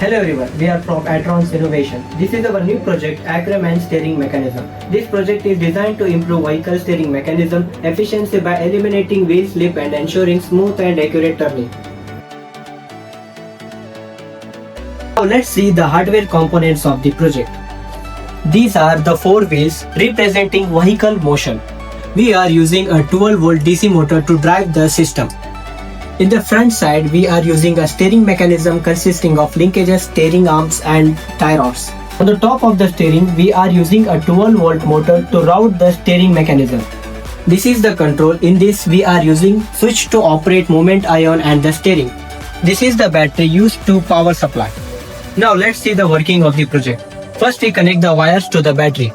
Hello everyone, we are from Atronz Innovation. This is our new project, Ackermann Steering Mechanism. This project is designed to improve vehicle steering mechanism efficiency by eliminating wheel slip and ensuring smooth and accurate turning. Now let's see the hardware components of the project. These are the four wheels representing vehicle motion. We are using a 12-volt DC motor to drive the system. In the front side, we are using a steering mechanism consisting of linkages, steering arms and tie rods. On the top of the steering, we are using a 12-volt motor to route the steering mechanism. This is the control. In this, we are using switch to operate movement ion and the steering. This is the battery used to power supply. Now let's see the working of the project. First, we connect the wires to the battery,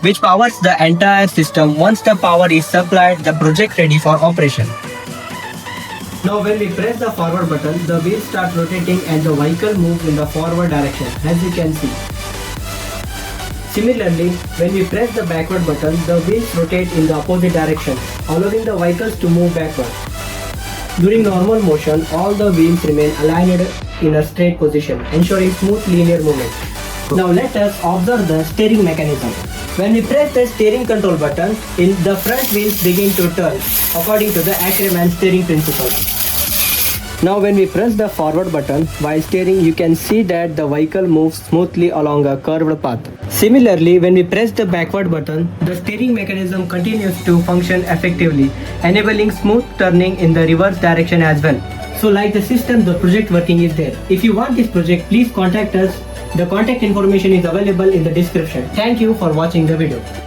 which powers the entire system. Once the power is supplied, the project ready for operation. Now when we press the forward button, the wheels start rotating and the vehicle moves in the forward direction, as you can see. Similarly, when we press the backward button, the wheels rotate in the opposite direction, allowing the vehicles to move backward. During normal motion, all the wheels remain aligned in a straight position, ensuring smooth linear movement. Now let us observe the steering mechanism. When we press the steering control button, the front wheels begin to turn according to the Ackermann steering principle. Now when we press the forward button while steering, you can see that the vehicle moves smoothly along a curved path. Similarly, when we press the backward button, the steering mechanism continues to function effectively, enabling smooth turning in the reverse direction as well. So like the system, the project working is there. If you want this project, please contact us. The contact information is available in the description. Thank you for watching the video.